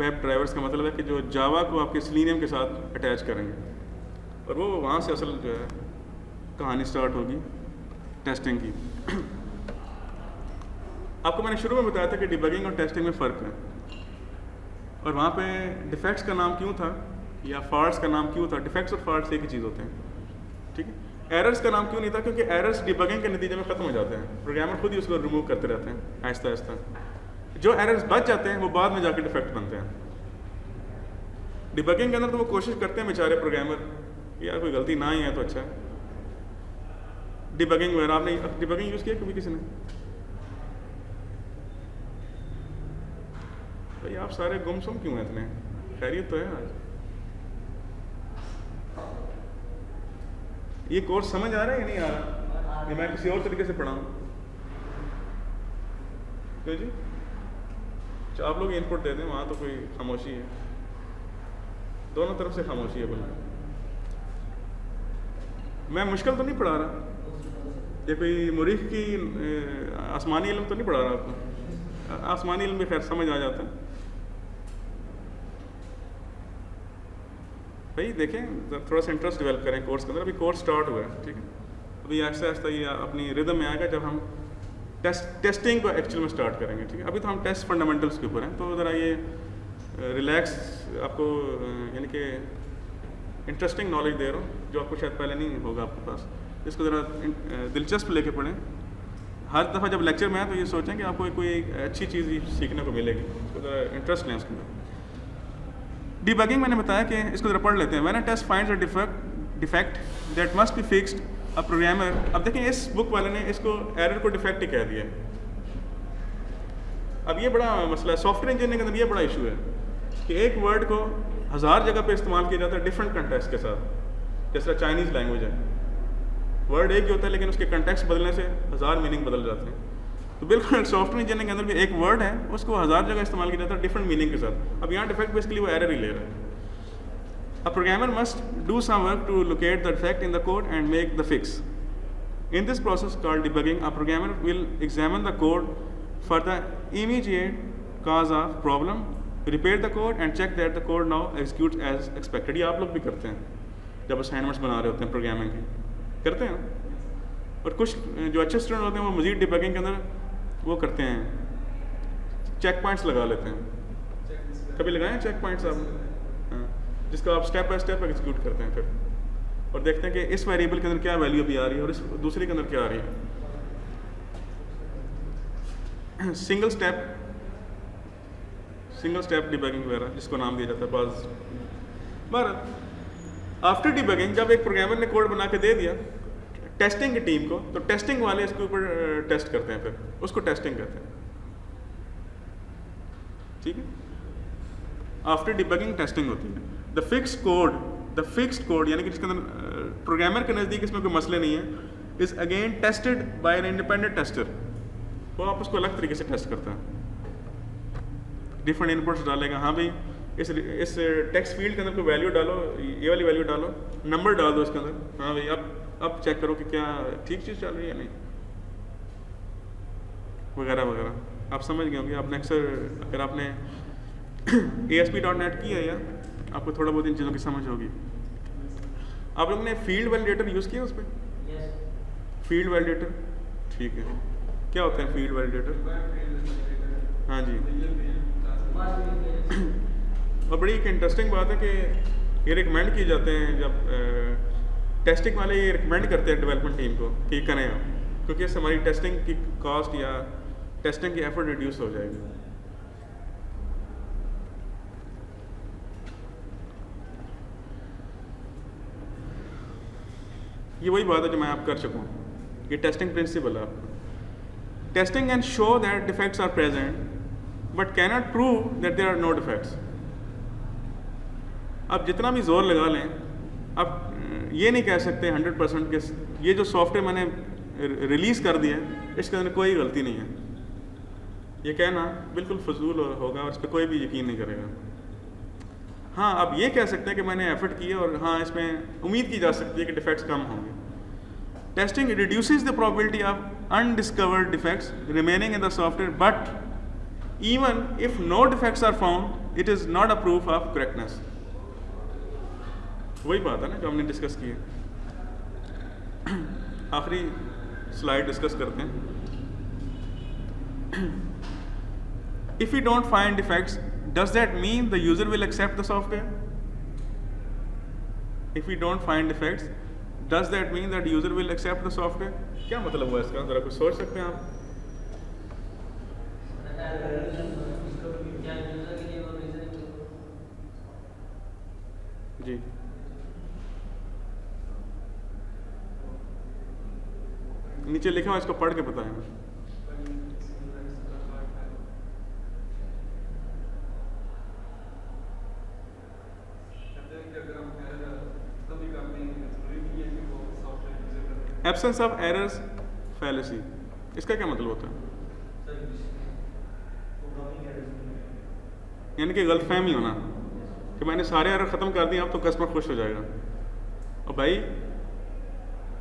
वेब ड्राइवर्स का मतलब है कि जो जावा को आपके सेलेनियम के साथ अटैच करेंगे, और वो वहाँ से असल जो है कहानी स्टार्ट होगी टेस्टिंग की। आपको मैंने शुरू में बताया था कि डिबगिंग और टेस्टिंग में फ़र्क है, और वहाँ पे डिफेक्ट्स का नाम क्यों था या फॉल्ट्स का नाम क्यों था। डिफेक्ट्स और फॉल्ट्स एक ही चीज़ होते हैं, ठीक है। एरर्स का नाम क्यों नहीं था, क्योंकि एरर्स डिबगिंग के नतीजे में ख़त्म हो जाते हैं, प्रोग्रामर खुद ही उसको रिमूव करते रहते हैं आहिस्ता आहिस्ता। जो एरर्स बच जाते हैं वो बाद में जाके डिफेक्ट बनते हैं। डिबगिंग के अंदर तो वो कोशिश करते हैं बेचारे प्रोग्रामर, यार कोई गलती ना ही है तो अच्छा है। डिबगिंग वगैरह आपने डिबगिंग यूज़ किया कभी किसी ने? भाई आप सारे गुमसुम क्यों हैं इतने? खैरियत तो है आज? ये कोर्स समझ आ रहा है या नहीं आ रहा? ये मैं किसी और तरीके से पढ़ाऊँ? क्यों जी? अच्छा आप लोग इनपुट दे दें, वहाँ तो कोई खामोशी है, दोनों तरफ से खामोशी है। बोलो, मैं मुश्किल तो नहीं पढ़ा रहा, ये कोई मुरीख की आसमानी इल्म तो नहीं पढ़ा रहा आपको? आसमानी इल्म भी खैर समझ आ जाता है। भाई देखें, थोड़ा सा इंटरेस्ट डेवलप करें कोर्स के अंदर। अभी कोर्स स्टार्ट हुआ है, ठीक है। अभी आहिस्ता आहिस्ता ये अपनी रिदम में आएगा जब हम टेस्टिंग को एक्चुअल में स्टार्ट करेंगे, ठीक है। अभी तो हम टेस्ट फंडामेंटल्स के ऊपर हैं, तो ज़रा ये रिलैक्स आपको यानी कि इंटरेस्टिंग नॉलेज दे रहा हूँ जो आपको शायद पहले नहीं होगा आपके पास। इसको ज़रा दिलचस्प लेके पढ़ें। हर दफ़ा जब लेक्चर में आए तो ये सोचें कि आपको कोई अच्छी चीज़ सीखने को मिलेगी, इसको ज़रा इंटरेस्ट लें उसके अंदर। डिबगिंग मैंने बताया कि इसको ज़रा पढ़ लेते हैं। When a test finds a defect that must be fixed a programmer. अब देखें इस बुक वाले ने इसको एरर को डिफेक्ट ही कह दिया। अब ये बड़ा मसला है सॉफ्टवेयर इंजीनियरिंग के अंदर, ये बड़ा इशू है कि एक वर्ड को 1000 जगह पे इस्तेमाल किया जाता है डिफरेंट कंटेक्स्ट के साथ। जैसे चाइनीज़ लैंग्वेज है, वर्ड एक ही होता है लेकिन उसके कंटेक्स्ट बदलने से 1000 मीनिंग बदल जाते हैं। तो बिल्कुल सॉफ्टवेयर इंजीनियरिंग के अंदर भी एक वर्ड है, उसको 1000 जगह इस्तेमाल किया जाता है डिफरेंट मीनिंग के साथ। अब यहाँ डिफेक्ट बेसिकली वो एरर ही ले रहा है। A programmer must do some work to locate the defect in the code and make the fix. In this process called debugging, a programmer will examine the code for the immediate cause of problem, repair the code and check that the code now executes as expected। ये आप लोग भी करते हैं जब असाइनमेंट्स बना रहे होते हैं प्रोग्रामिंग की, करते हैं ना। और कुछ जो अच्छे स्टूडेंट होते हैं वो मज़ीद डिबगिंग के अंदर वो करते हैं, चेक पॉइंट्स लगा लेते हैं। कभी लगाए हैं चेक पॉइंट्स आप? हाँ, जिसको आप स्टेप बाय स्टेप एग्जीक्यूट करते हैं फिर, और देखते हैं कि इस वेरिएबल के अंदर क्या वैल्यू अभी आ रही है और इस दूसरे के अंदर क्या आ रही है। सिंगल स्टेप डिबगिंग वगैरह जिसको नाम दिया जाता है बाज। बहरहाल आफ्टर डिबगिंग जब एक प्रोग्रामर ने कोड बना के दे दिया टेस्टिंग की टीम को, तो टेस्टिंग वाले इसके ऊपर टेस्ट करते हैं, फिर उसको टेस्टिंग कहते हैं, ठीक है। आफ्टर डिबगिंग टेस्टिंग होती है। द फिक्स्ड कोड यानी कि जिसके अंदर प्रोग्रामर के नज़दीक इसमें कोई मसले नहीं है, is again tested by an independent tester. वो आप उसको अलग तरीके से टेस्ट करता है, डिफरेंट इनपुट्स डालेगा। हाँ भाई इस टेक्स्ट फील्ड के अंदर कोई वैल्यू डालो, ये वाली वैल्यू डालो, नंबर डाल दो इसके अंदर। हाँ भाई अब चेक करो कि क्या ठीक चीज़ चल रही है नहीं, वगैरह वगैरह। आप समझ गए होंगे। आपने अक्सर अगर आपने ASP.NET की है यार, आपको थोड़ा बहुत इन चीज़ों की समझ होगी। आप लोगों ने फील्ड वैलिडेटर यूज़ किया उस पर? यस फील्ड वैलिडेटर, ठीक है। क्या होता है फील्ड वैलिडेटर? हाँ जी। और बड़ी एक इंटरेस्टिंग बात है कि ये रिकमेंड किए जाते हैं, जब टेस्टिंग वाले ये रिकमेंड करते हैं डेवलपमेंट टीम को कि करें आप, क्योंकि इससे हमारी टेस्टिंग की कॉस्ट या टेस्टिंग की एफर्ट रिड्यूस हो जाएगी। ये वही बात है जो मैं आप कर सकूँ, ये टेस्टिंग प्रिंसिपल है आपका। Testing can show that defects are present but cannot prove that there are no defects. आप जितना भी जोर लगा लें, आप ये नहीं कह सकते 100% के ये जो सॉफ्टवेयर मैंने रिलीज़ कर दिया है इसके अंदर कोई गलती नहीं है। ये कहना बिल्कुल फजूल होगा और इस पर कोई भी यकीन नहीं करेगा। हाँ, आप ये कह सकते हैं कि मैंने एफर्ट किया और हाँ इसमें उम्मीद की जा सकती है कि डिफेक्ट्स कम होंगे। Testing reduces the probability of undiscovered defects remaining in the software, but even if no defects are found it is not a proof of correctness. वही बात है ना जो हमने डिस्कस की है। आखिरी स्लाइड डिस्कस करते हैं। If we don't find defects, does that mean the user will accept the software? If we don't find defects, does that mean that user will accept the software? क्या मतलब हुआ इसका, जरा कुछ सोच सकते हैं आप? जी नीचे लिखा हुआ, इसको पढ़ के बताएं। एब्सेंस ऑफ एरर्स फैलेसी, इसका क्या मतलब होता है? यानी कि गलतफहमी होना कि मैंने सारे एरर ख़त्म कर दिए अब तो कस्टमर खुश हो जाएगा। और भाई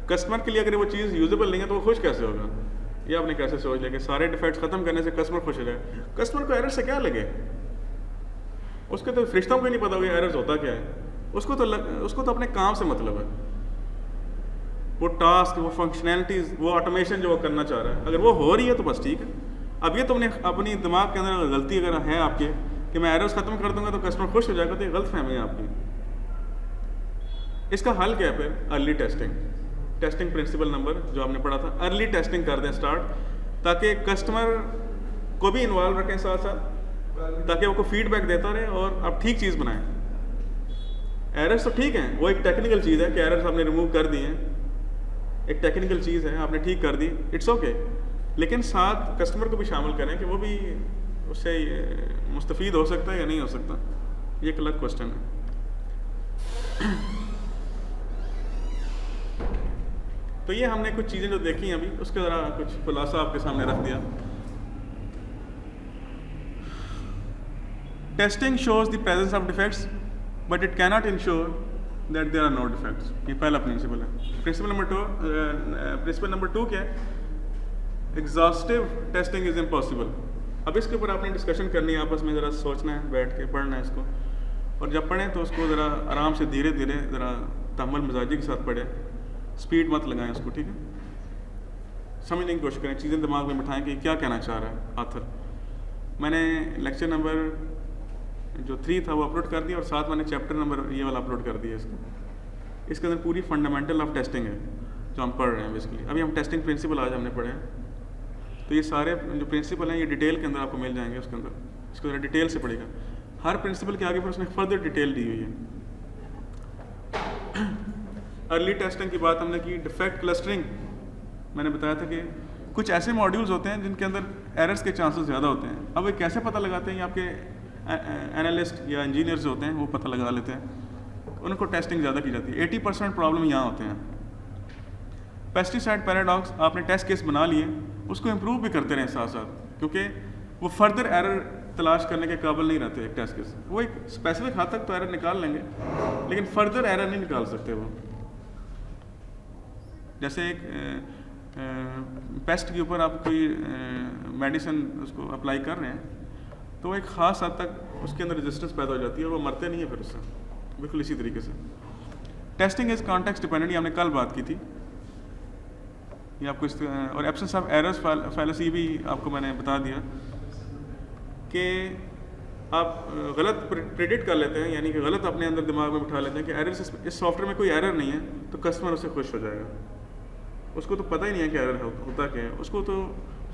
कस्टमर के लिए अगर वो चीज़ यूजेबल नहीं है तो वो खुश कैसे होगा? ये आपने कैसे सोच लिया कि सारे डिफेक्ट्स ख़त्म करने से कस्टमर खुश हो जाएगा? कस्टमर को एरर से क्या लगे? उसके तो फरिश्तों को ही नहीं पता होगा एरर्स होता क्या है। उसको तो अपने काम से मतलब है, वो टास्क, वो फंक्शनैलिटीज़, वो ऑटोमेशन जो वो करना चाह रहा है, अगर वो हो रही है तो बस ठीक है। अब ये तुमने अपनी दिमाग के अंदर गलती अगर है आपके कि मैं एरर्स ख़त्म कर दूंगा तो कस्टमर खुश हो जाएगा, तो ये गलत फहमी है आपकी। इसका हल क्या है फिर? Early testing. Testing principle number जो आपने पढ़ा था, अर्ली टेस्टिंग कर दें स्टार्ट, ताकि कस्टमर को भी इन्वॉल्व रखें साथ साथ, ताकि वो को फीडबैक देता रहे और आप ठीक चीज़ बनाएं। एरर्स तो ठीक है, वो एक टेक्निकल चीज़ है कि एरर्स आपने रिमूव कर दिए हैं, एक टेक्निकल चीज़ है, आपने ठीक कर दी, इट्स ओके। लेकिन साथ कस्टमर को भी शामिल करें कि वो भी उससे मुस्तफ़ीद हो सकता है या नहीं हो सकता, ये एक अलग क्वेश्चन है। तो ये हमने कुछ चीज़ें जो देखी अभी, उसका ज़रा कुछ खुलासा आपके सामने रख दिया। Testing shows the presence of defects but it cannot ensure that there are no defects. ये पहला प्रिंसिपल है। प्रिंसिपल नंबर 2 क्या है? Exhaustive testing is impossible. अब इसके ऊपर आपने डिस्कशन करनी है, आपस में ज़रा सोचना है, बैठ के पढ़ना है इसको, और जब पढ़ें तो उसको ज़रा आराम से धीरे धीरे ज़रा तहम्मुल मिजाजी के साथ पढ़ें, स्पीड मत लगाएं उसको, ठीक है? समझने की कोशिश करें, चीज़ें दिमाग में बिठाएं कि क्या कहना चाह रहा है आथर। मैंने लेक्चर नंबर जो 3 था वो अपलोड कर दिया, और साथ मैंने चैप्टर नंबर ये वाला अपलोड कर दिया इसके अंदर पूरी फंडामेंटल ऑफ टेस्टिंग है जो हम पढ़ रहे हैं बेसिकली। अभी हम टेस्टिंग प्रिंसिपल आज हमने पढ़े हैं, तो ये सारे जो प्रिंसिपल हैं ये डिटेल के अंदर आपको मिल जाएंगे उसके अंदर, इसको ज़रा डिटेल से पढ़ेगा। हर प्रिंसिपल के आगे पर उसने फर्दर डिटेल दी हुई है। अर्ली टेस्टिंग की बात हमने की। डिफेक्ट क्लस्टरिंग मैंने बताया था कि कुछ ऐसे मॉड्यूल्स होते हैं जिनके अंदर एरर्स के चांसेस ज़्यादा होते हैं। अब ये कैसे पता लगाते हैं? ये आपके एनालिस्ट या इंजीनियर्स होते हैं वो पता लगा लेते हैं, उनको टेस्टिंग ज़्यादा की जाती है। 80% प्रॉब्लम यहाँ होते हैं। पेस्टिसाइड पैराडॉक्स, आपने टेस्ट केस बना लिए, उसको इम्प्रूव भी करते रहें साथ साथ, क्योंकि वो फर्दर एरर तलाश करने के काबिल नहीं रहते एक टेस्ट केस। वो एक स्पेसिफिक हद तक तो एरर निकाल लेंगे, लेकिन फर्दर एरर नहीं निकाल सकते वो। जैसे एक पेस्ट के ऊपर आप कोई मेडिसिन उसको अप्लाई कर रहे हैं, तो एक ख़ास हद तक उसके अंदर रेजिस्टेंस पैदा हो जाती है और वो मरते नहीं है फिर उससे, बिल्कुल इसी तरीके से। टेस्टिंग इज़ कॉन्टेक्स्ट डिपेंडेंट, ये हमने कल बात की थी, ये आपको इस और एब्सेंस ऑफ एरर्स फैलेसी भी आपको मैंने बता दिया कि आप गलत प्रेडिक्ट कर लेते हैं, यानी कि गलत अपने अंदर दिमाग में बिठा लेते हैं कि एरर इस सॉफ्टवेयर में कोई एरर नहीं है तो कस्टमर उससे खुश हो जाएगा। उसको तो पता ही नहीं है कि एरर होता क्या है, उसको तो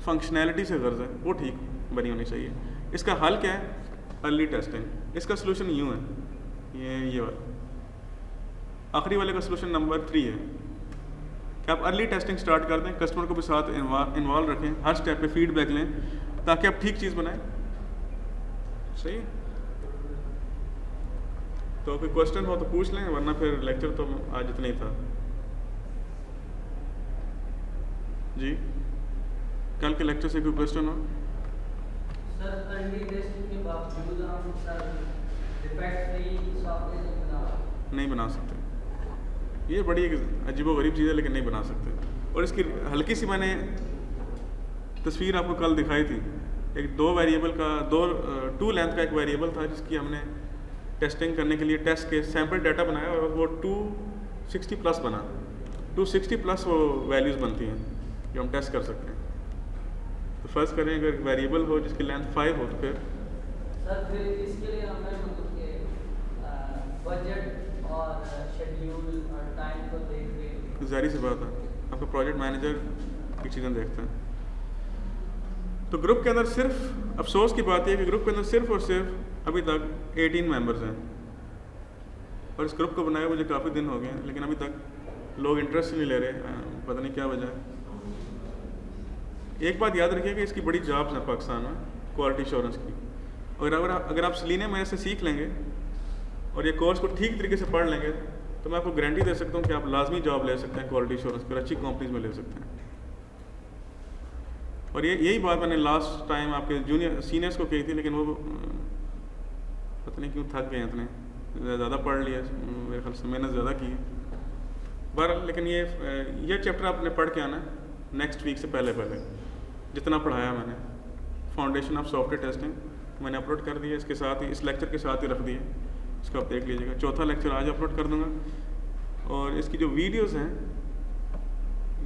फंक्शनैलिटी से गर्ज है, वो ठीक बनी होनी चाहिए। इसका हल क्या है? Early testing. इसका सोल्यूशन यूँ है, ये वाला आखिरी वाले का सोल्यूशन नंबर 3 है कि आप अर्ली टेस्टिंग स्टार्ट कर दें, कस्टमर को भी साथ इन्वॉल्व रखें, हर स्टेप पे फीडबैक लें ताकि आप ठीक चीज़ बनाएं। सही। तो कोई क्वेश्चन हो तो पूछ लें, वरना फिर लेक्चर तो आज इतना ही था जी। कल के लेक्चर से कोई क्वेश्चन हो? सर अर्ली टेस्टिंग के बावजूद हम सर डिफेक्ट फ्री सॉफ्टवेयर नहीं बना सकते। ये बड़ी अजीबोगरीब चीज़ है, लेकिन नहीं बना सकते। और इसकी हल्की सी मैंने तस्वीर आपको कल दिखाई थी, एक 2 वेरिएबल का 2 लेंथ का एक वेरिएबल था जिसकी हमने टेस्टिंग करने के लिए टेस्ट के सैम्पल डाटा बनाया और वो 260 प्लस बना। 260 प्लस वो वैल्यूज़ बनती हैं जो हम टेस्ट कर सकते हैं। तो फर्स्ट करें अगर वेरिएबल हो जिसकी लेंथ 5 हो तो फिर इसके लिए हमें मतलब कि बजट और शेड्यूल और टाइम को देख के जाहिर सी बात है आपका प्रोजेक्ट मैनेजर की चीज़ें देखता है। तो ग्रुप के अंदर सिर्फ अफसोस की बात यह है कि ग्रुप के अंदर सिर्फ और सिर्फ अभी तक 18 मेंबर्स हैं और इस ग्रुप को बनाए मुझे काफ़ी दिन हो गए हैं, लेकिन अभी तक लोग इंटरेस्ट नहीं ले रहे, पता नहीं क्या वजह है। एक बात याद रखिए कि इसकी बड़ी जॉब्स हैं पाकिस्तान में क्वालिटी एश्योरेंस की, और अगर आप सलीने मेरे से सीख लेंगे और ये कोर्स को ठीक तरीके से पढ़ लेंगे तो मैं आपको गारंटी दे सकता हूँ कि आप लाजमी जॉब ले सकते हैं क्वालिटी एश्योरेंस पर, अच्छी कंपनीज में ले सकते हैं। और यही बात मैंने लास्ट टाइम आपके सीनियर्स को कही थी, लेकिन वो पता नहीं क्यों थक गए इतने, ज़्यादा पढ़ लिया, मेरे ख्याल से मेहनत ज़्यादा की। बहरहाल लेकिन ये चैप्टर आपने पढ़ के आना नेक्स्ट वीक से पहले जितना पढ़ाया मैंने। फाउंडेशन ऑफ सॉफ्टवेयर टेस्टिंग मैंने अपलोड कर दिया, इसके साथ ही इस लेक्चर के साथ ही रख दिए, इसको आप देख लीजिएगा। चौथा लेक्चर आज अपलोड कर दूँगा और इसकी जो वीडियोज़ हैं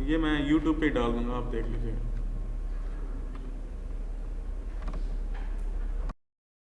ये मैं यूट्यूब पे डाल दूँगा, आप देख लीजिएगा।